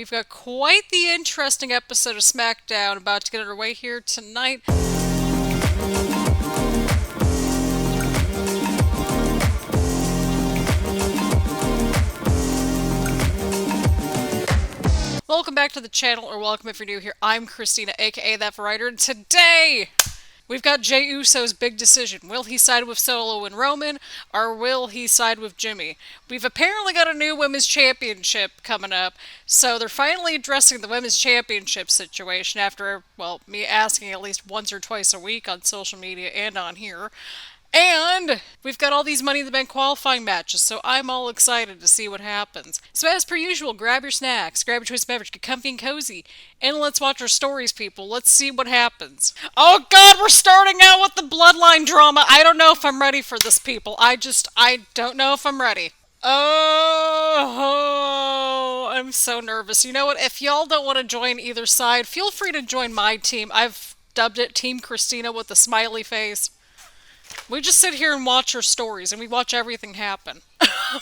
We've got quite the interesting episode of SmackDown about to get underway here tonight. Welcome back to the channel, or welcome if you're new here. I'm Christina, aka That Writer, and today we've got Jey Uso's big decision. Will he side with Solo and Roman, or will he side with Jimmy? We've apparently got a new Women's Championship coming up, so they're finally addressing the Women's Championship situation after, well, me asking at least once or twice a week on social media and on here. And we've got all these Money in the Bank qualifying matches, so I'm all excited to see what happens. So as per usual, grab your snacks, grab your choice beverage, get comfy and cozy, and let's watch our stories, people. Let's see what happens. Oh god, we're starting out with the bloodline drama. I don't know if I'm ready for this, people. I don't know if I'm ready. Oh, I'm so nervous. You know what? If y'all don't want to join either side, feel free to join my team. I've dubbed it Team Christina with a smiley face. We just sit here and watch her stories, and we watch everything happen.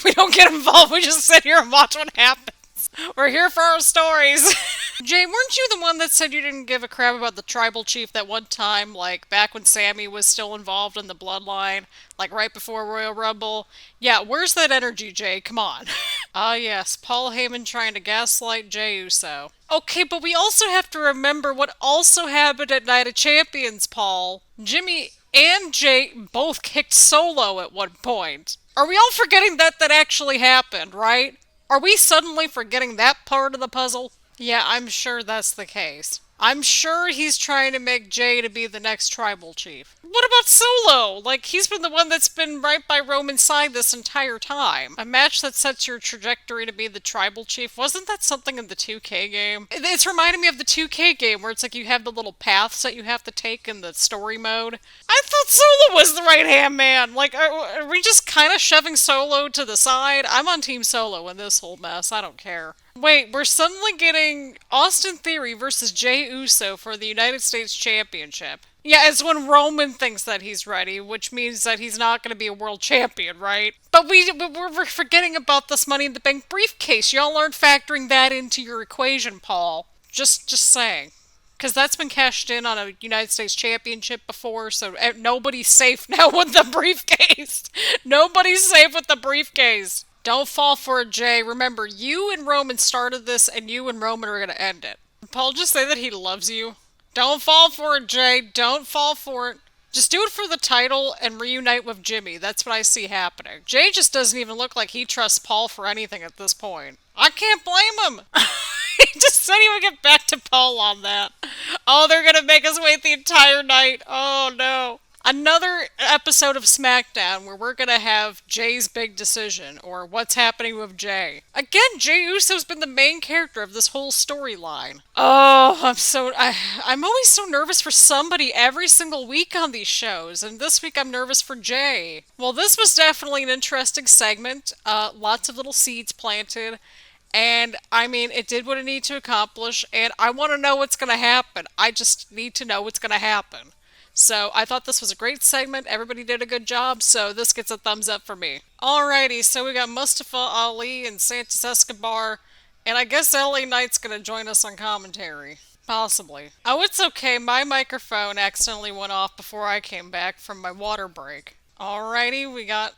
We don't get involved, we just sit here and watch what happens. We're here for our stories. Jay, weren't you the one that said you didn't give a crap about the tribal chief that one time, like, back when Sammy was still involved in the bloodline? Like, right before Royal Rumble? Yeah, where's that energy, Jay? Come on. Ah, yes, Paul Heyman trying to gaslight Jey Uso. Okay, but we also have to remember what also happened at Night of Champions, Paul. Jimmy and Jey both kicked Solo at one point. Are we all forgetting that actually happened, right? Are we suddenly forgetting that part of the puzzle? Yeah, I'm sure that's the case. I'm sure he's trying to make Jey to be the next tribal chief. What about Solo? Like, he's been the one that's been right by Roman's side this entire time. A match that sets your trajectory to be the tribal chief. Wasn't that something in the 2K game? It's reminding me of the 2K game where it's like you have the little paths that you have to take in the story mode. I thought Solo was the right-hand man. Like, are we just kind of shoving Solo to the side? I'm on Team Solo in this whole mess. I don't care. Wait, we're suddenly getting Austin Theory versus Jey Uso for the United States Championship. Yeah, it's when Roman thinks that he's ready, which means that he's not going to be a world champion, right? But we're forgetting about this Money in the Bank briefcase. Y'all aren't factoring that into your equation, Paul. Just saying. Because that's been cashed in on a United States Championship before, so nobody's safe now with the briefcase. Nobody's safe with the briefcase. Don't fall for it, Jay. Remember, you and Roman started this, and you and Roman are going to end it. Paul, just say that he loves you. Don't fall for it, Jay. Don't fall for it. Just do it for the title and reunite with Jimmy. That's what I see happening. Jay just doesn't even look like he trusts Paul for anything at this point. I can't blame him. He just said he would get back to Paul on that. Oh, they're going to make us wait the entire night. Oh, no. Another episode of SmackDown where we're going to have Jay's big decision, or what's happening with Jey. Again, Jey Uso's been the main character of this whole storyline. Oh, I'm always so nervous for somebody every single week on these shows, and this week I'm nervous for Jey. Well, this was definitely an interesting segment. Lots of little seeds planted. And, I mean, it did what it needed to accomplish, and I want to know what's going to happen. I just need to know what's going to happen. So, I thought this was a great segment. Everybody did a good job, so this gets a thumbs up for me. Alrighty, so we got Mustafa Ali and Santos Escobar, and I guess LA Knight's going to join us on commentary. Possibly. Oh, it's okay. My microphone accidentally went off before I came back from my water break. Alrighty, we got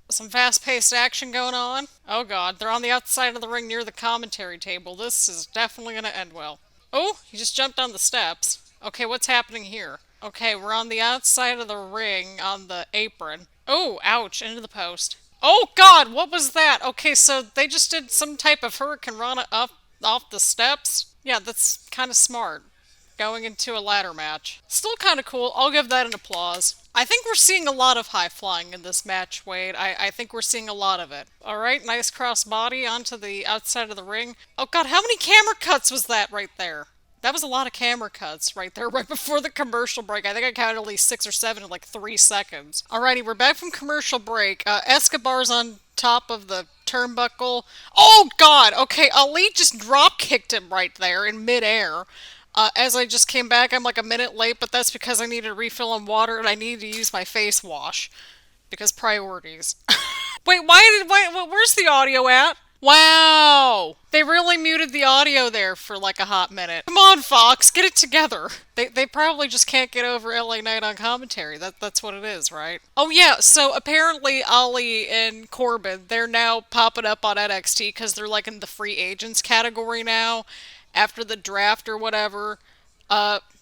some fast-paced action going on. Oh god, they're on the outside of the ring near the commentary table. This is definitely going to end well. Oh, he just jumped on the steps. Okay, what's happening here? Okay, we're on the outside of the ring on the apron. Oh, ouch, into the post. Oh god, what was that? Okay, so they just did some type of Hurricane Rana up off the steps? Yeah, that's kind of smart. Going into a ladder match. Still kind of cool. I'll give that an applause. I think we're seeing a lot of high flying in this match, Wade. I think we're seeing a lot of it. Alright, nice cross body onto the outside of the ring. Oh god, how many camera cuts was that right there? That was a lot of camera cuts right there, right before the commercial break. I think I counted at least 6 or 7 in like 3 seconds. Alrighty, we're back from commercial break. Escobar's on top of the turnbuckle. Oh god, okay, Ali just drop kicked him right there in midair. As I just came back, I'm like a minute late, but that's because I needed a refill on water and I needed to use my face wash. Because priorities. Wait, where's the audio at? Wow! They really muted the audio there for like a hot minute. Come on, Fox, get it together. They probably just can't get over LA Knight on commentary. That's what it is, right? Oh yeah, so apparently Ali and Corbin, they're now popping up on NXT because they're like in the free agents category now after the draft or whatever.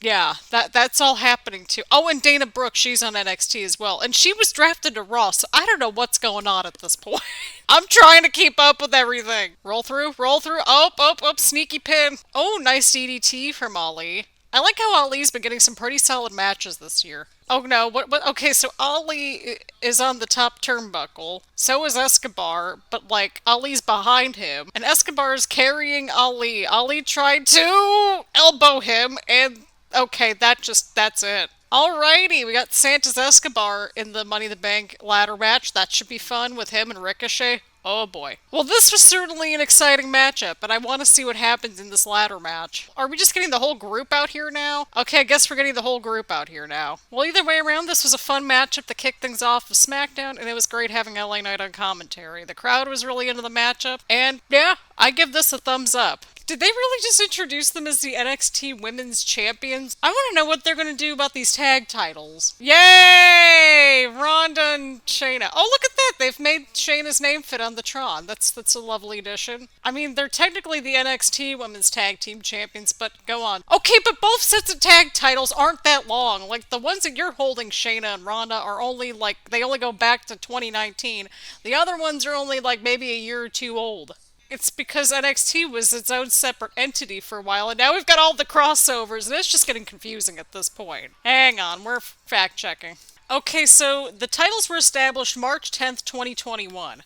Yeah, that's all happening too. Oh, and Dana Brooke, she's on NXT as well, and she was drafted to Raw, so I don't know what's going on at this point. I'm trying to keep up with everything. Roll through, roll through. Oh, sneaky pin. Oh, nice DDT from Ali. I like how Ali's been getting some pretty solid matches this year. Oh no, what? Okay, so Ali is on the top turnbuckle. So is Escobar, but like Ali's behind him, and Escobar is carrying Ali. Ali tried to elbow him, and okay, that's it. Alrighty, we got Santos Escobar in the Money in the Bank ladder match. That should be fun with him and Ricochet. Oh boy. Well, this was certainly an exciting matchup, but I want to see what happens in this ladder match. Are we just getting the whole group out here now? Okay, I guess we're getting the whole group out here now. Well, either way around, this was a fun matchup to kick things off with SmackDown, and it was great having LA Knight on commentary. The crowd was really into the matchup, and yeah, I give this a thumbs up. Did they really just introduce them as the NXT Women's Champions? I want to know what they're going to do about these tag titles. Yay! Ronda and Shayna. Oh, look at that! They've made Shayna's name fit on the Tron. That's a lovely addition. I mean, they're technically the NXT Women's Tag Team Champions, but go on. Okay, but both sets of tag titles aren't that long. Like, the ones that you're holding, Shayna and Ronda, are only, like, they only go back to 2019. The other ones are only, like, maybe a year or two old. It's because NXT was its own separate entity for a while, and now we've got all the crossovers, and it's just getting confusing at this point. Hang on, we're fact-checking. Okay, so the titles were established March 10th, 2021.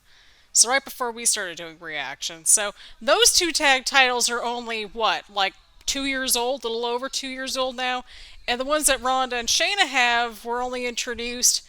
So right before we started doing reactions. So those two tag titles are only, what, like 2 years old? A little over 2 years old now? And the ones that Ronda and Shayna have were only introduced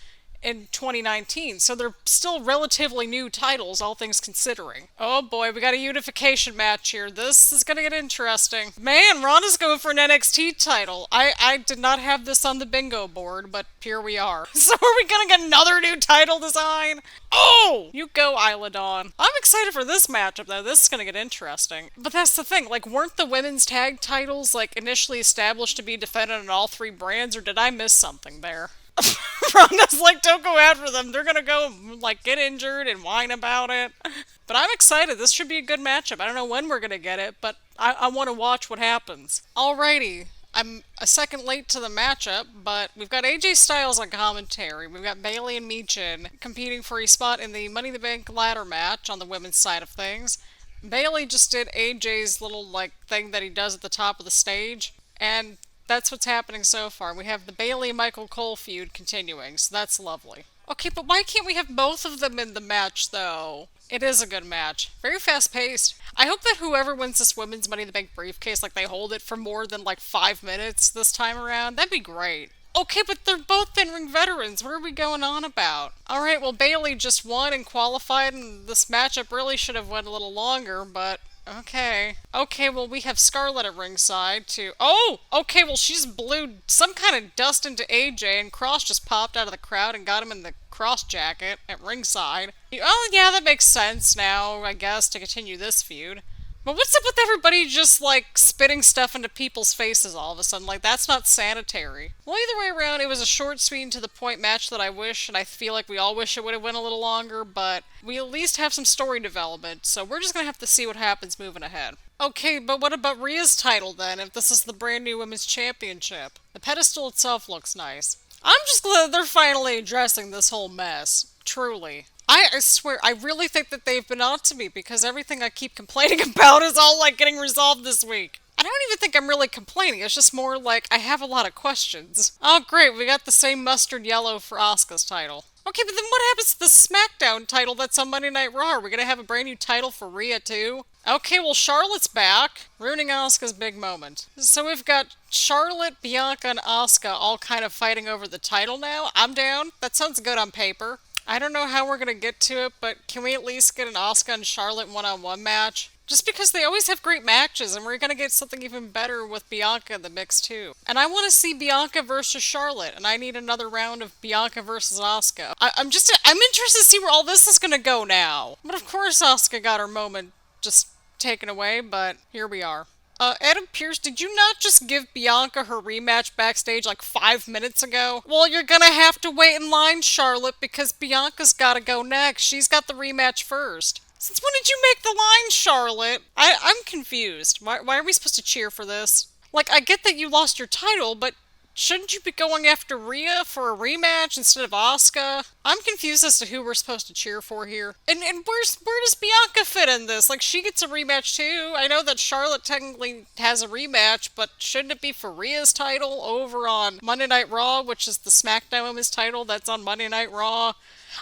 in 2019, so they're still relatively new titles, all things considering. Oh boy, we got a unification match here. This is gonna get interesting. Man, Ronda's going for an NXT title. I did not have this on the bingo board, but here we are. So are we gonna get another new title design? Oh! You go, Isla Dawn. I'm excited for this matchup, though. This is gonna get interesting. But that's the thing, like, weren't the women's tag titles, like, initially established to be defended on all three brands, or did I miss something there? Ronda's like, don't go after them. They're gonna go, like, get injured and whine about it. But I'm excited. This should be a good matchup. I don't know when we're gonna get it, but I want to watch what happens. Alrighty. I'm a second late to the matchup, but we've got AJ Styles on commentary. We've got Bayley and Michin competing for a spot in the Money in the Bank ladder match on the women's side of things. Bayley just did AJ's little, like, thing that he does at the top of the stage, and that's what's happening so far. We have the Bayley-Michael Cole feud continuing, so that's lovely. Okay, but why can't we have both of them in the match, though? It is a good match. Very fast-paced. I hope that whoever wins this women's Money in the Bank briefcase, like, they hold it for more than, like, 5 minutes this time around. That'd be great. Okay, but they're both in-ring veterans. What are we going on about? Alright, well, Bayley just won and qualified, and this matchup really should have went a little longer, but okay. Okay, well, we have Scarlett at ringside, too. Oh! Okay, well, she's blew some kind of dust into AJ, and Cross just popped out of the crowd and got him in the Cross jacket at ringside. Oh, yeah, that makes sense now, I guess, to continue this feud. But what's up with everybody just, like, spitting stuff into people's faces all of a sudden? Like, that's not sanitary. Well, either way around, it was a short, sweet, and to-the-point match that I wish, and I feel like we all wish it would have went a little longer, but we at least have some story development, so we're just gonna have to see what happens moving ahead. Okay, but what about Rhea's title, then, if this is the brand new Women's Championship? The pedestal itself looks nice. I'm just glad they're finally addressing this whole mess. Truly. I swear, I really think that they've been on to me because everything I keep complaining about is all, like, getting resolved this week. I don't even think I'm really complaining, it's just more like I have a lot of questions. Oh great, we got the same mustard yellow for Asuka's title. Okay, but then what happens to the SmackDown title that's on Monday Night Raw? Are we gonna have a brand new title for Rhea too? Okay, well, Charlotte's back, ruining Asuka's big moment. So we've got Charlotte, Bianca, and Asuka all kind of fighting over the title now. I'm down. That sounds good on paper. I don't know how we're gonna get to it, but can we at least get an Asuka and Charlotte one-on-one match? Just because they always have great matches, and we're gonna get something even better with Bianca in the mix too. And I want to see Bianca versus Charlotte, and I need another round of Bianca versus Asuka. I'm interested to see where all this is gonna go now. But of course, Asuka got her moment just taken away, but here we are. Adam Pearce, did you not just give Bianca her rematch backstage like 5 minutes ago? Well, you're gonna have to wait in line, Charlotte, because Bianca's gotta go next. She's got the rematch first. Since when did you make the line, Charlotte? I'm confused. Why are we supposed to cheer for this? Like, I get that you lost your title, but shouldn't you be going after Rhea for a rematch instead of Asuka? I'm confused as to who we're supposed to cheer for here. And where does Bianca fit in this? Like, she gets a rematch too. I know that Charlotte technically has a rematch, but shouldn't it be for Rhea's title over on Monday Night Raw, which is the SmackDown Women's title that's on Monday Night Raw?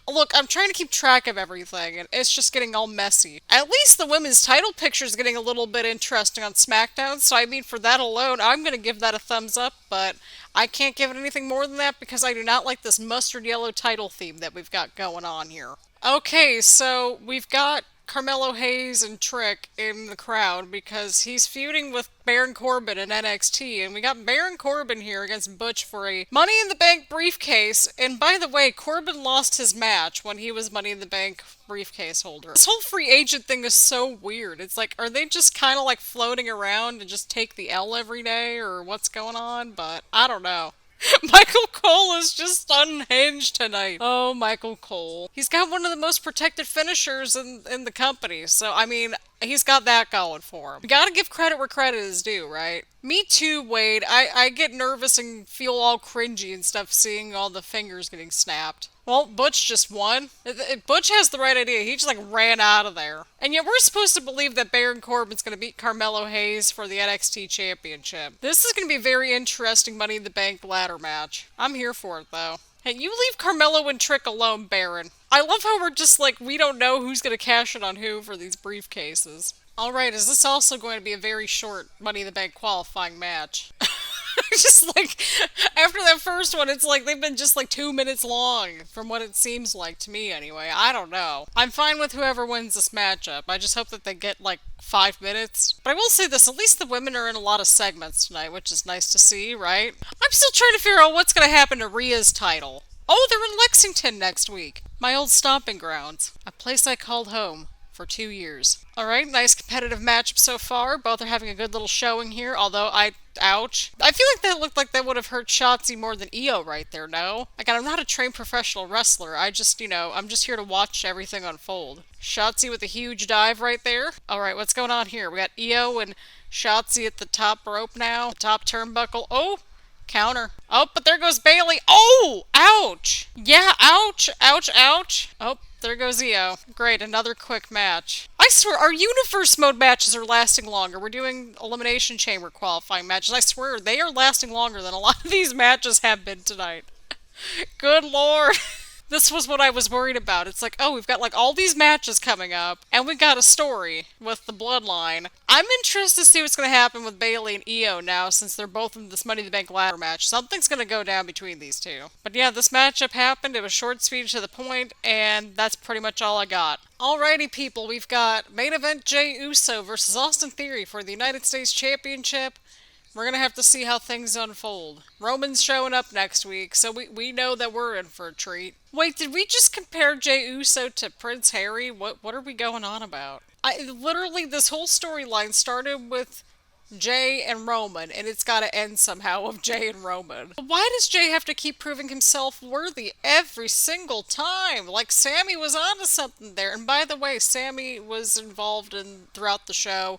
Look, I'm trying to keep track of everything, and it's just getting all messy. At least the women's title picture is getting a little bit interesting on SmackDown, so I mean, for that alone, I'm going to give that a thumbs up, but I can't give it anything more than that because I do not like this mustard yellow title theme that we've got going on here. Okay, so we've got Carmelo Hayes and Trick in the crowd because he's feuding with Baron Corbin in NXT, and we got Baron Corbin here against Butch for a Money in the Bank briefcase. And by the way, Corbin lost his match when he was Money in the Bank briefcase holder. This whole free agent thing is so weird. It's like, are they just kind of like floating around and just take the L every day, or what's going on? But I don't know. Michael Cole is just unhinged tonight. Oh, Michael Cole. He's got one of the most protected finishers in the company, so I mean, he's got that going for him. You gotta give credit where credit is due, right? Me too, Wade. I get nervous and feel all cringy and stuff seeing all the fingers getting snapped. Well, Butch just won. Butch has the right idea. He just like ran out of there. And yet we're supposed to believe that Baron Corbin's going to beat Carmelo Hayes for the NXT Championship. This is going to be a very interesting Money in the Bank ladder match. I'm here for it though. Hey, you leave Carmelo and Trick alone, Baron. I love how we're just like, we don't know who's going to cash in on who for these briefcases. Alright, is this also going to be a very short Money in the Bank qualifying match? Just like, after that first one, it's like they've been just like 2 minutes long, from what it seems like to me anyway. I don't know. I'm fine with whoever wins this matchup. I just hope that they get like 5 minutes. But I will say this, at least the women are in a lot of segments tonight, which is nice to see, right? I'm still trying to figure out what's going to happen to Rhea's title. Oh, they're in Lexington next week. My old stomping grounds. A place I called home for 2 years. Alright, nice competitive matchup so far. Both are having a good little showing here, although ouch. I feel like that looked like that would have hurt Shotzi more than Io right there, no? Again, I'm not a trained professional wrestler. I'm just here to watch everything unfold. Shotzi with a huge dive right there. Alright, what's going on here? We got Io and Shotzi at the top rope now. The top turnbuckle. Oh! Counter. Oh, but there goes Bayley. Oh! Ouch! Yeah, ouch! Ouch, ouch! Oh, there goes Io. Great, another quick match. I swear, our Universe Mode matches are lasting longer. We're doing Elimination Chamber qualifying matches. I swear, they are lasting longer than a lot of these matches have been tonight. Good lord. This was what I was worried about. It's like, oh, we've got like all these matches coming up, and we got a story with the bloodline. I'm interested to see what's going to happen with Bayley and Io now, since they're both in this Money in the Bank ladder match. Something's going to go down between these two. But yeah, this matchup happened. It was short, sweet, to the point, and that's pretty much all I got. Alrighty, people, we've got main event Jey Uso versus Austin Theory for the United States Championship. We're going to have to see how things unfold. Roman's showing up next week, so we know that we're in for a treat. Wait, did we just compare Jey Uso to Prince Harry? What are we going on about? Literally, this whole storyline started with Jey and Roman, and it's got to end somehow with Jey and Roman. Why does Jey have to keep proving himself worthy every single time? Like, Sammy was onto something there. And by the way, Sammy was involved throughout the show.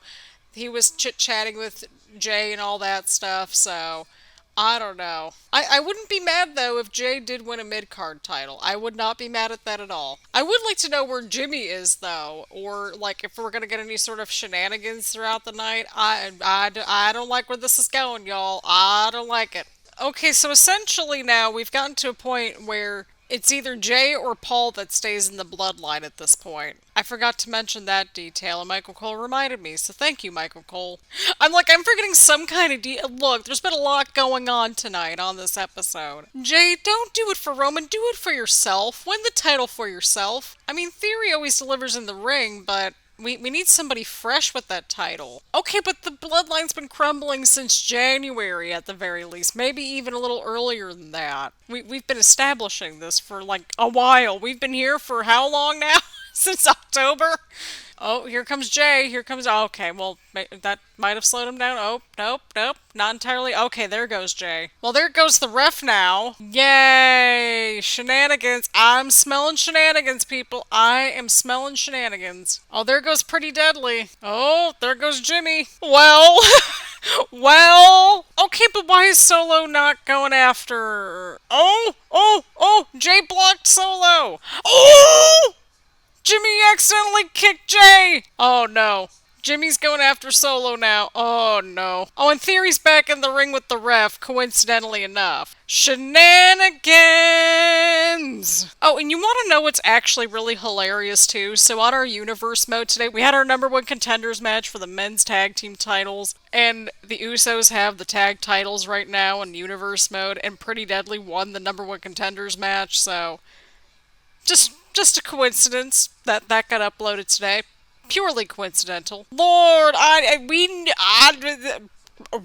He was chit-chatting with Jey and all that stuff, so I don't know. I wouldn't be mad, though, if Jey did win a mid-card title. I would not be mad at that at all. I would like to know where Jimmy is, though, or, like, if we're going to get any sort of shenanigans throughout the night. I don't like where this is going, y'all. I don't like it. Okay, so essentially now we've gotten to a point where it's either Jey or Paul that stays in the bloodline at this point. I forgot to mention that detail, and Michael Cole reminded me, so thank you, Michael Cole. I'm forgetting some kind of Look, there's been a lot going on tonight on this episode. Jey, don't do it for Roman, do it for yourself. Win the title for yourself. I mean, Theory always delivers in the ring, but We need somebody fresh with that title. Okay, but the bloodline's been crumbling since January at the very least. Maybe even a little earlier than that. We've been establishing this for like a while. We've been here for how long now? Since October? Oh, here comes Jay. Here comes. Okay, well, that might have slowed him down. Oh, nope, nope, not entirely. Okay, there goes Jay. Well, there goes the ref now. Yay! Shenanigans. I'm smelling shenanigans, people. I am smelling shenanigans. Oh, there goes Pretty Deadly. Oh, there goes Jimmy. Well. Well, okay, but why is Solo not going after? Oh, Jay blocked Solo. Oh! Jimmy accidentally kicked Jay! Oh no. Jimmy's going after Solo now. Oh no. Oh, and Theory's back in the ring with the ref, coincidentally enough. Shenanigans! Oh, and you want to know what's actually really hilarious too? So on our Universe mode today, we had our number one contenders match for the men's tag team titles, and the Usos have the tag titles right now in Universe mode, and Pretty Deadly won the number one contenders match, so just a coincidence that that got uploaded today. Purely coincidental. Lord,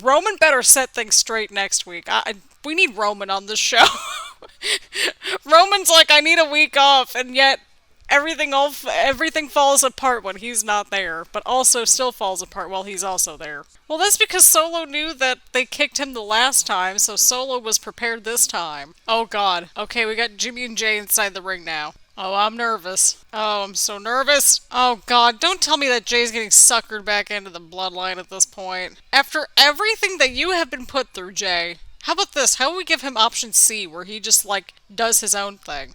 Roman better set things straight next week. We need Roman on this show. Roman's like, I need a week off, and yet everything falls apart when he's not there, but also still falls apart while he's also there. Well, that's because Solo knew that they kicked him the last time, so Solo was prepared this time. Oh god. Okay, we got Jimmy and Jay inside the ring now. Oh, I'm nervous. Oh, I'm so nervous. Oh god, don't tell me that Jay's getting suckered back into the bloodline at this point. After everything that you have been put through, Jay, how about this? How about we give him option C, where he just, like, does his own thing?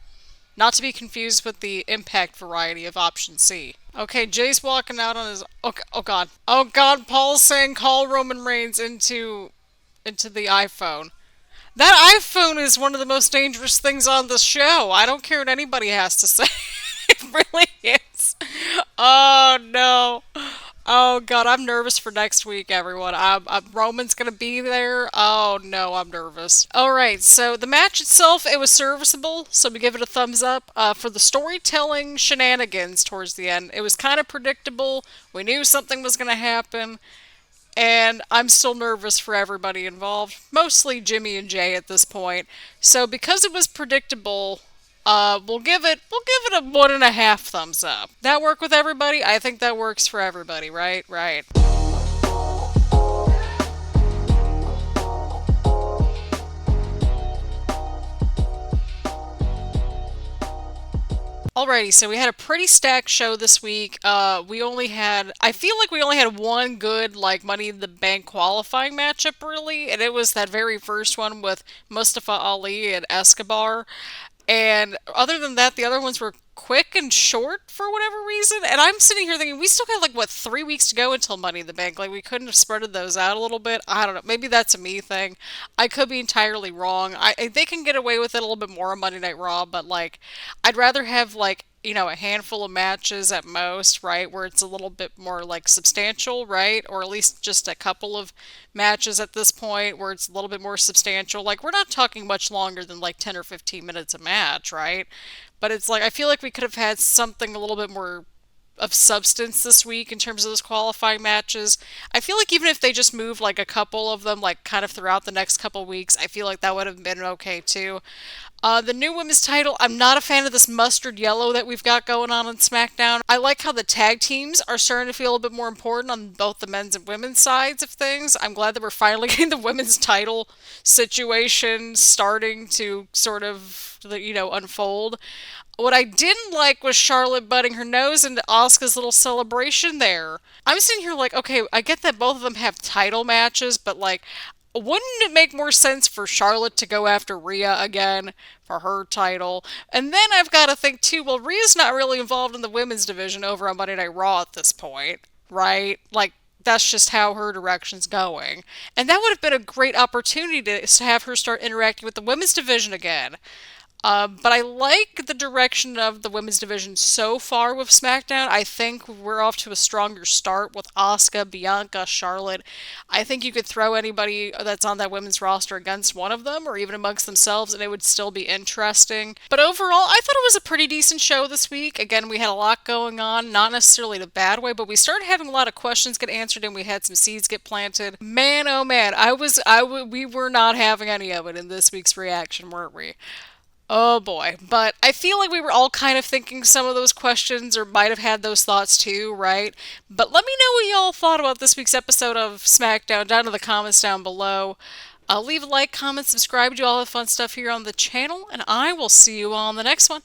Not to be confused with the Impact variety of option C. Okay, Jay's walking out on his... Oh god. Oh god, Paul's saying call Roman Reigns into the iPhone. That iPhone is one of the most dangerous things on the show. I don't care what anybody has to say. It really is. Oh no. Oh god, I'm nervous for next week, everyone. Roman's gonna be there. Oh no, I'm nervous. Alright, so the match itself, it was serviceable, so we give it a thumbs up. For the storytelling shenanigans towards the end, it was kind of predictable. We knew something was gonna happen. And I'm still nervous for everybody involved, mostly Jimmy and Jay at this point. So because it was predictable, we'll give it a 1.5 thumbs up. That work with everybody? I think that works for everybody, right? Right. Alrighty, so we had a pretty stacked show this week. I feel like we only had one good, like, Money in the Bank qualifying matchup, really, and it was that very first one with Mustafa Ali and Escobar. And other than that, the other ones were quick and short for whatever reason. And I'm sitting here thinking, we still got like, what, 3 weeks to go until Money in the Bank? Like, we couldn't have spreaded those out a little bit? I don't know. Maybe that's a me thing. I could be entirely wrong. They can get away with it a little bit more on Monday Night Raw, but like, I'd rather have like, a handful of matches at most, right? Where it's a little bit more like substantial, right? Or at least just a couple of matches at this point where it's a little bit more substantial. Like, we're not talking much longer than like 10 or 15 minutes a match, right? But it's like, I feel like we could have had something a little bit more of substance this week in terms of those qualifying matches. I feel like even if they just move like a couple of them, like kind of throughout the next couple weeks, I feel like that would have been okay too. The new women's title, I'm not a fan of this mustard yellow that we've got going on SmackDown. I like how the tag teams are starting to feel a little bit more important on both the men's and women's sides of things. I'm glad that we're finally getting the women's title situation starting to sort of, unfold. What I didn't like was Charlotte butting her nose into Asuka's little celebration there. I'm sitting here like, okay, I get that both of them have title matches, but like, wouldn't it make more sense for Charlotte to go after Rhea again for her title? And then I've got to think too, well, Rhea's not really involved in the women's division over on Monday Night Raw at this point, right? Like, that's just how her direction's going. And that would have been a great opportunity to have her start interacting with the women's division again. But I like the direction of the women's division so far with SmackDown. I think we're off to a stronger start with Asuka, Bianca, Charlotte. I think you could throw anybody that's on that women's roster against one of them or even amongst themselves and it would still be interesting. But overall, I thought it was a pretty decent show this week. Again, we had a lot going on, not necessarily in a bad way, but we started having a lot of questions get answered and we had some seeds get planted. Man, oh man, we were not having any of it in this week's reaction, weren't we? Oh boy. But I feel like we were all kind of thinking some of those questions or might have had those thoughts too, right? But let me know what y'all thought about this week's episode of SmackDown down in the comments down below. Leave a like, comment, subscribe, do all the fun stuff here on the channel, and I will see you all on the next one.